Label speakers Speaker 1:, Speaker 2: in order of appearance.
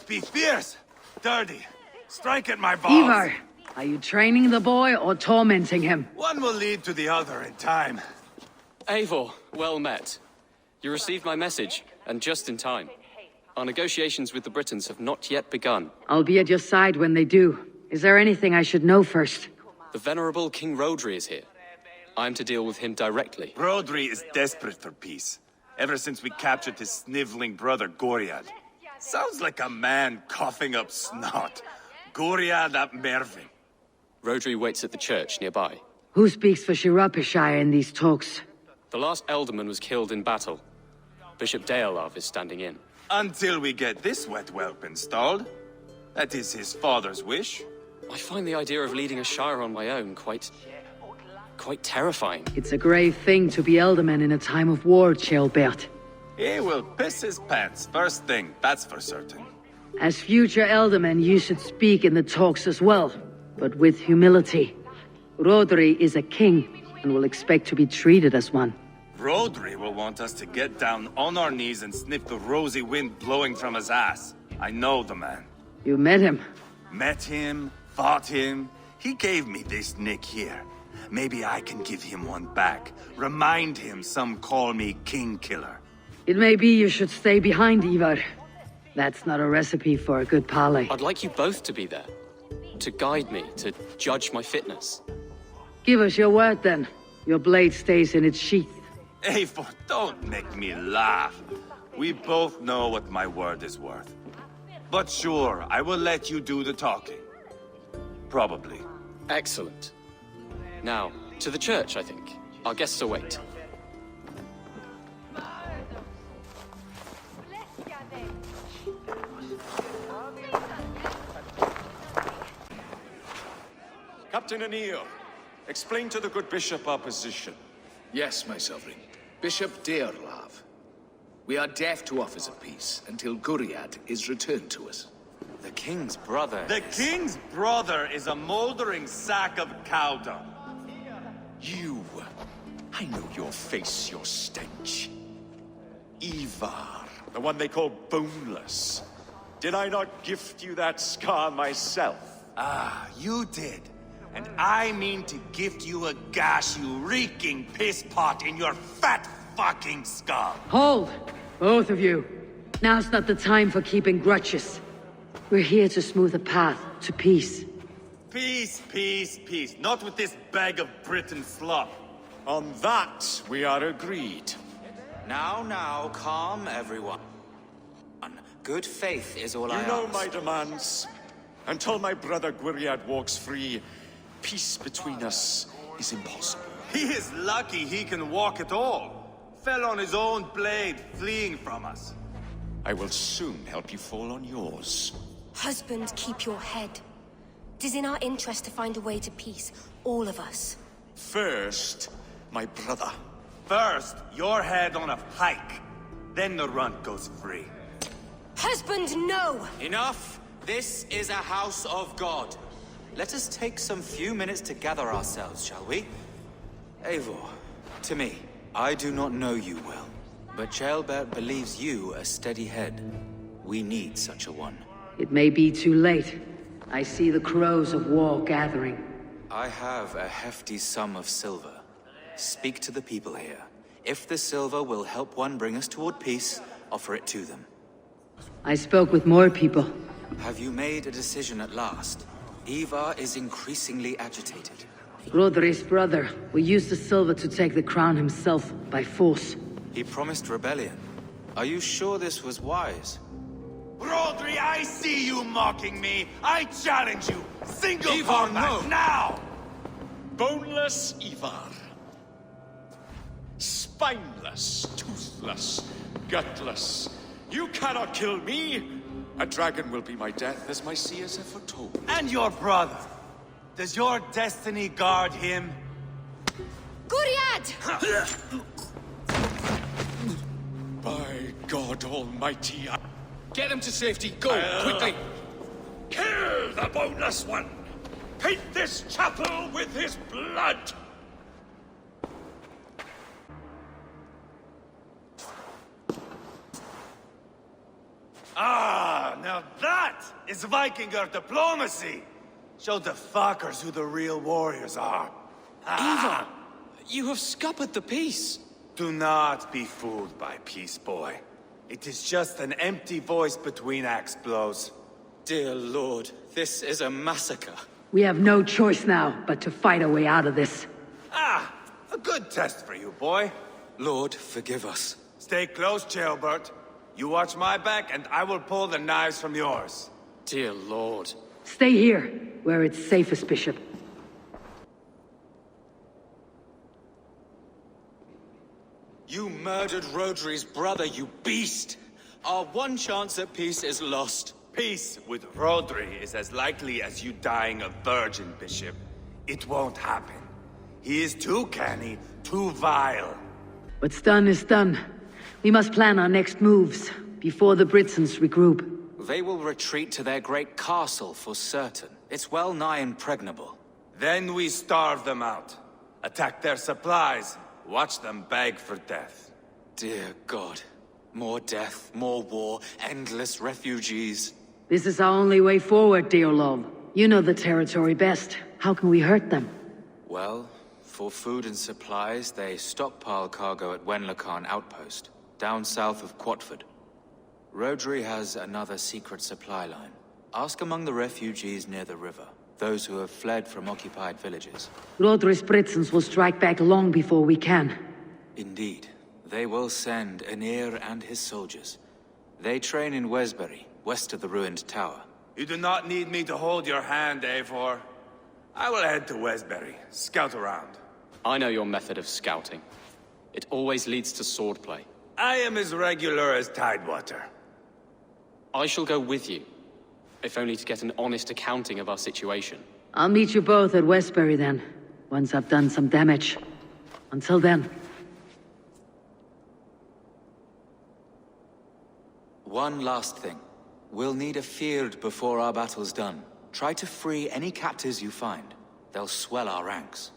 Speaker 1: Be fierce, dirty, strike at my balls.
Speaker 2: Ivar, are you training the boy or tormenting him?
Speaker 1: One will lead to the other in time.
Speaker 3: Eivor, well met. You received my message, and just in time. Our negotiations with the Britons have not yet begun.
Speaker 2: I'll be at your side when they do. Is there anything I should know first?
Speaker 3: The venerable King Rodri is here. I'm to deal with him directly.
Speaker 1: Rodri is desperate for peace. Ever since we captured his sniveling brother Goriad. Sounds like a man coughing up snot. Goriad ap Mervin.
Speaker 3: Rodri waits at the church nearby.
Speaker 2: Who speaks for Shirapishire in these talks?
Speaker 3: The last alderman was killed in battle. Bishop Deolav is standing in.
Speaker 1: Until we get this wet whelp installed. That is his father's wish.
Speaker 3: I find the idea of leading a shire on my own quite terrifying.
Speaker 2: It's a grave thing to be elderman in a time of war, Ceolbert.
Speaker 1: He will piss his pants first thing, that's for certain.
Speaker 2: As future elderman, you should speak in the talks as well, but with humility. Rodri is a king, and will expect to be treated as one.
Speaker 1: Rodri will want us to get down on our knees and sniff the rosy wind blowing from his ass. I know the man.
Speaker 2: You met him?
Speaker 1: Met him, fought him. He gave me this nick here. Maybe I can give him one back. Remind him some call me King Killer.
Speaker 2: It may be you should stay behind, Ivar. That's not a recipe for a good parley.
Speaker 3: I'd like you both to be there. To guide me, to judge my fitness.
Speaker 2: Give us your word, then. Your blade stays in its sheath.
Speaker 1: Eivor, don't make me laugh. We both know what my word is worth. But sure, I will let you do the talking. Probably.
Speaker 3: Excellent. Now, to the church, I think. Our guests await.
Speaker 4: Captain Anil, explain to the good bishop our position.
Speaker 5: Yes, my sovereign. Bishop Deorlav. We are deaf to offers of peace until Guriad is returned to us.
Speaker 3: The king's brother
Speaker 1: The king's brother is a moldering sack of cow dung.
Speaker 4: You. I know your face, your stench. Ivar, the one they call boneless. Did I not gift you that scar myself?
Speaker 1: Ah, you did. And I mean to gift you a gash, you reeking piss pot in your fat fucking skull.
Speaker 2: Hold! Both of you. Now's not the time for keeping grudges. We're here to smooth a path to peace.
Speaker 1: Peace, peace, peace. Not with this bag of Britain slop.
Speaker 4: On that, we are agreed.
Speaker 6: Now, calm everyone. Good faith is all I ask.
Speaker 4: You know my demands. Until my brother Gwiriad walks free, peace between us is impossible.
Speaker 1: He is lucky he can walk at all. Fell on his own blade, fleeing from us.
Speaker 4: I will soon help you fall on yours.
Speaker 7: Husband, keep your head. It is in our interest to find a way to peace, all of us.
Speaker 4: First, my brother.
Speaker 1: First, your head on a pike. Then the runt goes free.
Speaker 7: Husband, no!
Speaker 6: Enough! This is a house of God. Let us take some few minutes to gather ourselves, shall we? Eivor, to me, I do not know you well, but Ceolbert believes you a steady head. We need such a one.
Speaker 2: It may be too late. I see the crows of war gathering.
Speaker 6: I have a hefty sum of silver. Speak to the people here. If the silver will help one bring us toward peace, offer it to them.
Speaker 2: I spoke with more people.
Speaker 6: Have you made a decision at last? Ivar is increasingly agitated.
Speaker 2: Rodri's brother will use the silver to take the crown himself by force.
Speaker 6: He promised rebellion. Are you sure this was wise?
Speaker 1: Rodri, I see you mocking me. I challenge you. Single
Speaker 4: Ivar,
Speaker 1: combat,
Speaker 4: no.
Speaker 1: now!
Speaker 4: Boneless Ivar. Spineless, toothless, gutless. You cannot kill me. A dragon will be my death, as my seers have foretold.
Speaker 1: And your brother. Does your destiny guard him?
Speaker 7: Guriad!
Speaker 4: By God Almighty,
Speaker 5: Get them to safety. Go, quickly.
Speaker 4: kill the boneless one! Paint this chapel with his blood!
Speaker 1: Ah, now that That is Vikinger diplomacy! Show the fuckers who the real warriors are.
Speaker 3: Ivar! You have scuppered the peace!
Speaker 1: Do not be fooled by peace, boy. It is just an empty voice between axe blows.
Speaker 6: Dear Lord, this is a massacre.
Speaker 2: We have no choice now but to fight our way out of this.
Speaker 1: Ah, a good test for you, boy.
Speaker 6: Lord, forgive us.
Speaker 1: Stay close, Jailbert. You watch my back, and I will pull the knives from yours.
Speaker 3: Dear Lord.
Speaker 2: Stay here, where it's safest, Bishop.
Speaker 6: You murdered Rodri's brother, you beast! Our one chance at peace is lost.
Speaker 1: Peace with Rodri is as likely as you dying a virgin, Bishop. It won't happen. He is too canny, too vile.
Speaker 2: What's done is done. We must plan our next moves, before the Britons regroup.
Speaker 6: They will retreat to their great castle for certain. It's well nigh impregnable.
Speaker 1: Then we starve them out. Attack their supplies. Watch them beg for death.
Speaker 6: Dear God. More death, more war, endless refugees.
Speaker 2: This is our only way forward, Deolov. You know the territory best. How can we hurt them?
Speaker 6: Well, for food and supplies, they stockpile cargo at Wenlacan Outpost, down south of Quatford. Rodri has another secret supply line. Ask among the refugees near the river, those who have fled from occupied villages.
Speaker 2: Rodri's Britons will strike back long before we can.
Speaker 6: Indeed. They will send Anir and his soldiers. They train in Wesbury, west of the ruined tower.
Speaker 1: You do not need me to hold your hand, Eivor. I will head to Wesbury, scout around.
Speaker 3: I know your method of scouting. It always leads to swordplay.
Speaker 1: I am as regular as Tidewater.
Speaker 3: I shall go with you, if only to get an honest accounting of our situation.
Speaker 2: I'll meet you both at Westbury then, once I've done some damage. Until then.
Speaker 6: One last thing. We'll need a field before our battle's done. Try to free any captives you find. They'll swell our ranks.